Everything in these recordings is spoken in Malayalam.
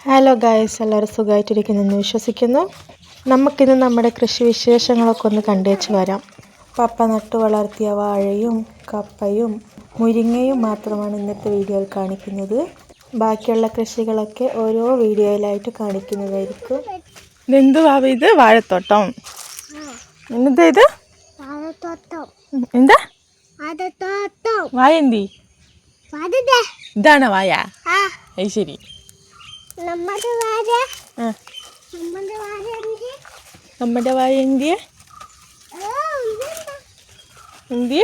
ഹലോ ഗായ്സ്, എല്ലാവരും സുഖമായിട്ടിരിക്കുന്നെന്ന് വിശ്വസിക്കുന്നു. നമുക്കിന്ന് നമ്മുടെ കൃഷി വിശേഷങ്ങളൊക്കെ ഒന്ന് കണ്ടേച്ച് വരാം. പപ്പ നട്ടു വളർത്തിയ വാഴയും കപ്പയും മുരിങ്ങയും മാത്രമാണ് ഇന്നത്തെ വീഡിയോയിൽ കാണിക്കുന്നത്. ബാക്കിയുള്ള കൃഷികളൊക്കെ ഓരോ വീഡിയോയിലായിട്ട് കാണിക്കുന്നതായിരിക്കും. ഇതെന്തുവാ ഇത്? വാഴത്തോട്ടം. എന്താ ഇത്? എന്താ വായ? എന്തി ഇതാണോ വായ? അത് ശരി. നമ്മുടെ വായ എന്തിയ എന്തിയ?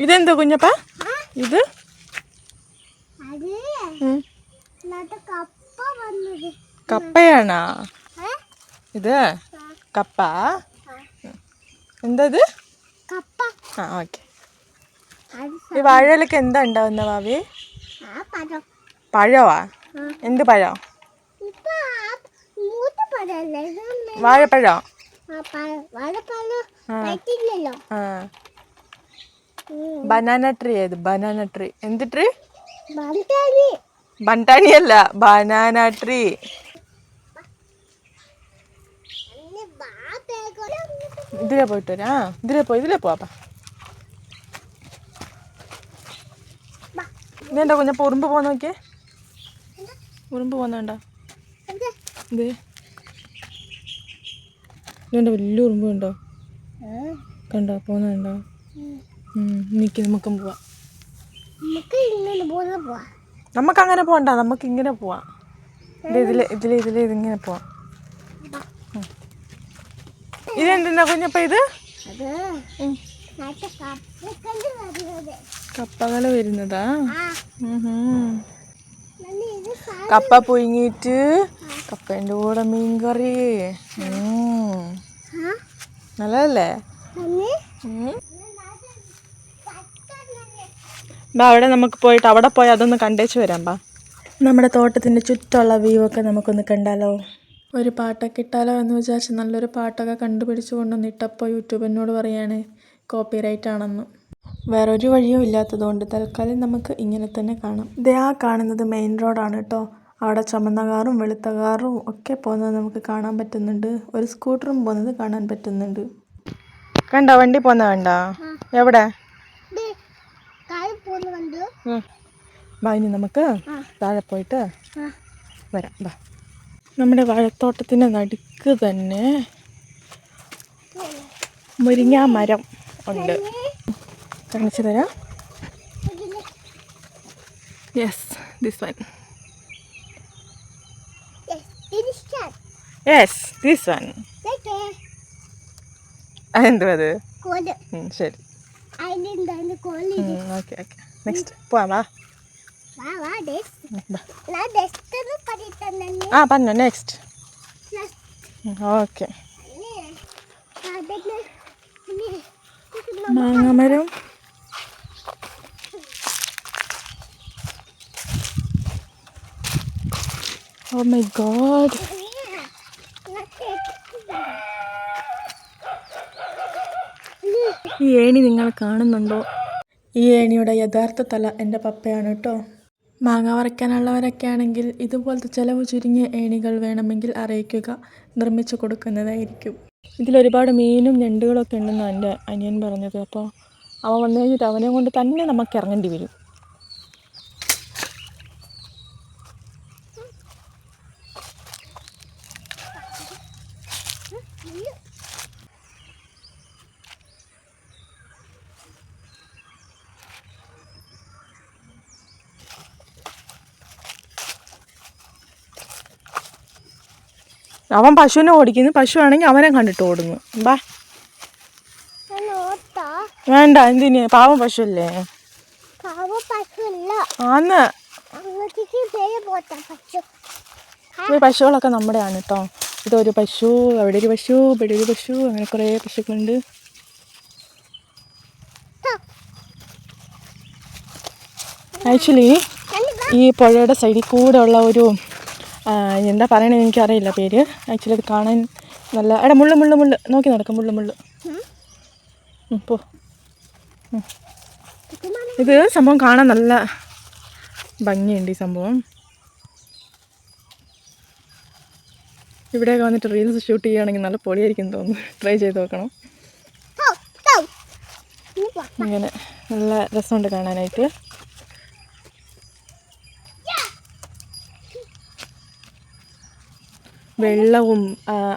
ഇതെന്തോ കുഞ്ഞപ്പ? ഇത് കപ്പയാണോ? ഇത് കപ്പ? എന്താ ഇത്? ആ, ഓക്കെ. ഈ വാഴയിലൊക്കെ എന്താ ഉണ്ടാവുന്ന ഭാവി? പഴവാ? എന്ത് പഴം? വാഴപ്പഴോ? Banana tree. ഏത് ബനാന ട്രീ? എന്ത് ട്രീ? ബണ്ടാനി അല്ല, ബനാന ട്രീ. ഇതിലേ പോയിട്ട് വരാ. ഇതിലേ പോവാ. ഇതെന്താ കുഞ്ഞപ്പോ ഉറുമ്പ് പോകാൻ നോക്കിയേ? ഉറുമ്പ് പോകുന്നുണ്ടോ? ഇത് ഇതുണ്ടോ? വലിയ ഉറുമ്പ് ഉണ്ടോ? കണ്ടോ? പോകുന്നുണ്ടോ? നിക്ക്, നമുക്കും പോവാം. നമുക്ക് അങ്ങനെ പോകണ്ട, നമുക്ക് ഇങ്ങനെ പോവാം. ഇതിങ്ങനെ പോവാം. ഇതെന്താ കുഞ്ഞപ്പ ഇത്? കപ്പകൾ വരുന്നതാ. കപ്പ പുഴുങ്ങിയിട്ട് കപ്പേൻ്റെ കൂടെ മീൻകറി. നല്ലതല്ലേ? അവിടെ നമുക്ക് പോയിട്ട് അവിടെ പോയി അതൊന്ന് കണ്ടേച്ച് വരാം. നമ്മുടെ തോട്ടത്തിൻ്റെ ചുറ്റുമുള്ള വ്യൂ ഒക്കെ നമുക്കൊന്ന് കണ്ടാലോ? ഒരു പാട്ടൊക്കെ ഇട്ടാലോ എന്ന് വിചാരിച്ച് നല്ലൊരു പാട്ടൊക്കെ കണ്ടുപിടിച്ച് കൊണ്ടൊന്ന് ഇട്ടപ്പോൾ യൂട്യൂബ് എന്നോട് പറയാണ് കോപ്പിറൈറ്റ് ആണെന്ന്. വേറൊരു വഴിയും ഇല്ലാത്തതുകൊണ്ട് തൽക്കാലം നമുക്ക് ഇങ്ങനെ തന്നെ കാണാം. ഇതേ ആ കാണുന്നത് മെയിൻ റോഡാണ് കേട്ടോ. അവിടെ ചുമന്ന കാറും വെളുത്ത കാറും ഒക്കെ പോകുന്നത് നമുക്ക് കാണാൻ പറ്റുന്നുണ്ട്. ഒരു സ്കൂട്ടറും പോകുന്നത് കാണാൻ പറ്റുന്നുണ്ട്. കണ്ടോ? വണ്ടി പോകുന്ന കണ്ടോ? എവിടെ? ഇനി നമുക്ക് താഴെ പോയിട്ട് വരാം. നമ്മുടെ വാഴത്തോട്ടത്തിൻ്റെ നടുക്ക് തന്നെ മുരിങ്ങ മരം ഉണ്ട്. കാണിച്ചു തരാം. Yes, this one. Yes, this one. അതെന്തുവാ അത്? ശരി, ഓക്കെ. നെക്സ്റ്റ് പോവാം. പറഞ്ഞോ. നെക്സ്റ്റ്. ഓക്കെ. മാങ്ങമരം. Oh my god. ഈ ഏണി നിങ്ങൾ കാണുന്നുണ്ടോ? ഈ ഏണിയുടെ യഥാർത്ഥ തല എൻ്റെ പപ്പയാണ് കേട്ടോ. മാങ്ങ പറിക്കാനുള്ളവരൊക്കെ ആണെങ്കിൽ ഇതുപോലത്തെ ചിലവ് ചുരുങ്ങിയ ഏണികൾ വേണമെങ്കിൽ അറിയിക്കുക, നിർമ്മിച്ചു കൊടുക്കുന്നതായിരിക്കും. ഇതിലൊരുപാട് മീനും ഞണ്ടുകളൊക്കെ ഉണ്ടെന്നാണ് എൻ്റെ അനിയൻ പറഞ്ഞത്. അപ്പോൾ അവൻ വന്നു കഴിഞ്ഞിട്ട് അവനെ കൊണ്ട് തന്നെ നമുക്ക് ഇറങ്ങേണ്ടി വരും. അവൻ പശുവിനെ ഓടിക്കുന്നു. പശു ആണെങ്കിൽ അവനെ കണ്ടിട്ട് ഓടുന്നു. വേണ്ട, എന്തിന്? പാവം പശു അല്ലേ? ആന്ന്. ഈ പശുക്കളൊക്കെ നമ്മുടെയാണ് കേട്ടോ. ഇതൊരു പശു, അവിടെ ഒരു പശു, ഇവിടെ ഒരു പശു, അങ്ങനെ കുറേ പശുക്കളുണ്ട്. ആക്ച്വലി ഈ പുഴയുടെ സൈഡിൽ കൂടെ ഉള്ള ഒരു എന്താ പറയണത് എനിക്കറിയില്ല പേര്. ആക്ച്വലി അത് കാണാൻ നല്ല മുള്ള് നോക്കി നടക്കും. മുള്ള് പോ. ഇത് സംഭവം കാണാൻ നല്ല ഭംഗിയുണ്ട് ഈ സംഭവം. ഇവിടെയൊക്കെ വന്നിട്ട് റീൽസ് ഷൂട്ട് ചെയ്യുകയാണെങ്കിൽ നല്ല പൊളിയായിരിക്കും തോന്നുന്നു. ട്രൈ ചെയ്ത് നോക്കണം. ഇങ്ങനെ നല്ല രസമുണ്ട് കാണാനായിട്ട്. വെള്ളവും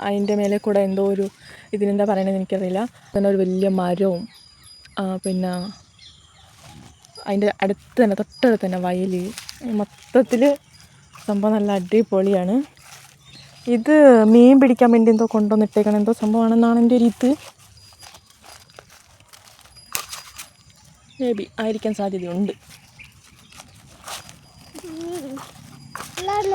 അതിൻ്റെ മേലെ കൂടെ എന്തോ ഒരു ഇതിനെന്താ പറയണതെന്ന് എനിക്കറിയില്ല. പിന്നെ ഒരു വലിയ മരവും പിന്നെ അതിൻ്റെ അടുത്ത് തന്നെ തൊട്ടടുത്ത് തന്നെ വയൽ. മൊത്തത്തിൽ സംഭവം നല്ല അടിപൊളിയാണ്. ഇത് മീൻ പിടിക്കാൻ വേണ്ടി എന്തോ കൊണ്ടുവന്നിട്ടേക്കണം, എന്തോ സംഭവമാണെന്നാണ് എൻ്റെ ഒരു ഇത്. മേ ബി ആയിരിക്കാൻ സാധ്യതയുണ്ട്.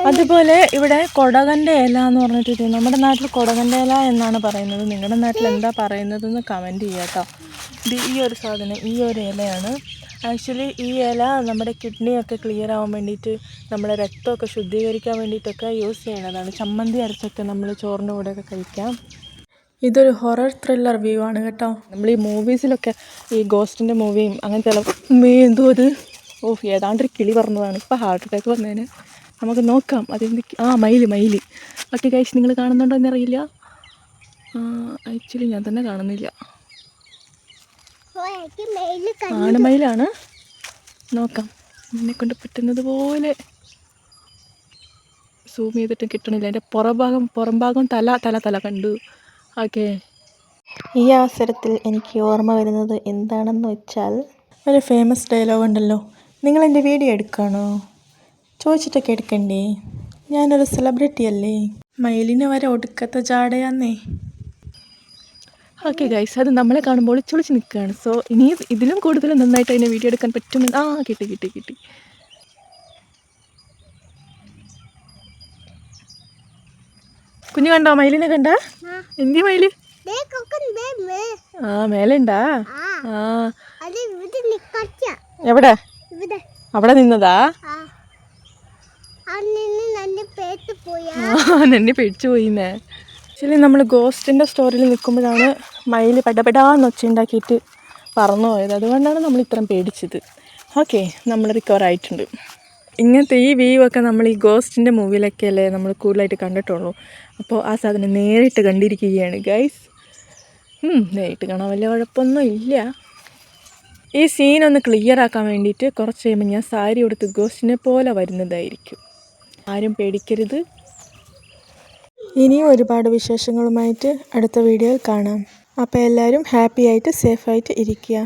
അതുപോലെ ഇവിടെ കൊടകൻ്റെ ഇല എന്ന് പറഞ്ഞിട്ട്, നമ്മുടെ നാട്ടിൽ കൊടകൻ്റെ ഇല എന്നാണ് പറയുന്നത്. നിങ്ങളുടെ നാട്ടിൽ എന്താ പറയുന്നതെന്ന് കമൻറ്റ് ചെയ്യുക കേട്ടോ. ഇത് ഈ ഒരു സാധനം, ഈ ഒരു ഇലയാണ്. ആക്ച്വലി ഈ ഇല നമ്മുടെ കിഡ്നിയൊക്കെ ക്ലിയർ ആവാൻ വേണ്ടിയിട്ട്, നമ്മുടെ രക്തമൊക്കെ ശുദ്ധീകരിക്കാൻ വേണ്ടിയിട്ടൊക്കെ യൂസ് ചെയ്യുന്നതാണ്. ചമ്മന്തി അരച്ചൊക്കെ നമ്മൾ ചോറിൻ്റെ കൂടെയൊക്കെ കഴിക്കാം. ഇതൊരു ഹൊറർ ത്രില്ലർ വ്യൂ ആണ് കേട്ടോ. നമ്മൾ ഈ മൂവീസിലൊക്കെ ഈ ഗോസ്റ്റിൻ്റെ മൂവിയും അങ്ങനത്തെ എന്തോ അത് ഏതാണ്ടൊരു കിളി പറഞ്ഞതാണ്. ഇപ്പോൾ ഹാർട്ട് അറ്റാക്ക് വന്നതിന് നമുക്ക് നോക്കാം അതെന്ത്. മയിൽ. ഓക്കെ ഗൈസ്, നിങ്ങൾ കാണുന്നുണ്ടോ എന്നറിയില്ല. ആക്ച്വലി ഞാൻ തന്നെ കാണുന്നില്ല. ആണമയിലാണ്. നോക്കാം, എന്നെക്കൊണ്ട് പറ്റുന്നത് പോലെ സൂം ചെയ്തിട്ടും കിട്ടണില്ല. എൻ്റെ പുറം ഭാഗം തല കണ്ടു. ഓക്കെ, ഈ അവസരത്തിൽ എനിക്ക് ഓർമ്മ വരുന്നത് എന്താണെന്ന് വെച്ചാൽ, ഒരു ഫേമസ് ഡയലോഗ് ഉണ്ടല്ലോ, നിങ്ങളെൻ്റെ വീഡിയോ എടുക്കുകയാണോ, ചോദിച്ചിട്ടൊക്കെ എടുക്കണ്ടേ, ഞാനൊരു സെലിബ്രിറ്റി അല്ലേ. മയിലിന് വരെ ഒടുക്കത്തെ ജാടയാന്നേ. ഓക്കെ ഗൈസ്, അത് നമ്മളെ കാണുമ്പോൾ ചൊളിച്ച് നിൽക്കുകയാണ്. സോ ഇനി ഇതിലും കൂടുതൽ നന്നായിട്ട് അതിനെ വീഡിയോ എടുക്കാൻ പറ്റുമെന്ന്. കിട്ടി. കുഞ്ഞു കണ്ടോ മയിലിനെ? കണ്ട എന്തി മയില്? മേലുണ്ടാ? എവിടെ? അവിടെ നിന്നതാ? എന്നെ പേടിച്ചു പോയിന്നേ. ആക്ച്വലി നമ്മൾ ഗോസ്റ്റിൻ്റെ സ്റ്റോറിയിൽ നിൽക്കുമ്പോഴാണ് മയിൽ പെടപെടാന്ന് ഒച്ച ഉണ്ടാക്കിയിട്ട് പറന്നു പോയത്. അതുകൊണ്ടാണ് നമ്മൾ ഇത്രയും പേടിച്ചത്. ഓക്കെ, നമ്മൾ റിക്കവർ ആയിട്ടുണ്ട്. ഇങ്ങനത്തെ ഈ വ്യൂ ഒക്കെ നമ്മൾ ഈ ഗോസ്റ്റിൻ്റെ മൂവിയിലൊക്കെ അല്ലേ നമ്മൾ കൂടുതലായിട്ട് കണ്ടിട്ടുള്ളൂ. അപ്പോൾ ആ സാധനം നേരിട്ട് കണ്ടിരിക്കുകയാണ് ഗൈസ്. നേരിട്ട് കാണാൻ വലിയ കുഴപ്പമൊന്നും ഇല്ല. ഈ സീനൊന്ന് ക്ലിയർ ആക്കാൻ വേണ്ടിയിട്ട് കുറച്ച് കഴിയുമ്പോൾ ഞാൻ സാരി ഉടുത്ത് ഗോസ്റ്റിനെ പോലെ വരുന്നതായിരിക്കും. ആരും പേടിക്കരുത്. ഇനിയും ഒരുപാട് വിശേഷങ്ങളുമായിട്ട് അടുത്ത വീഡിയോയിൽ കാണാം. അപ്പോൾ എല്ലാവരും ഹാപ്പി ആയിട്ട് സേഫായിട്ട് ഇരിക്കുക.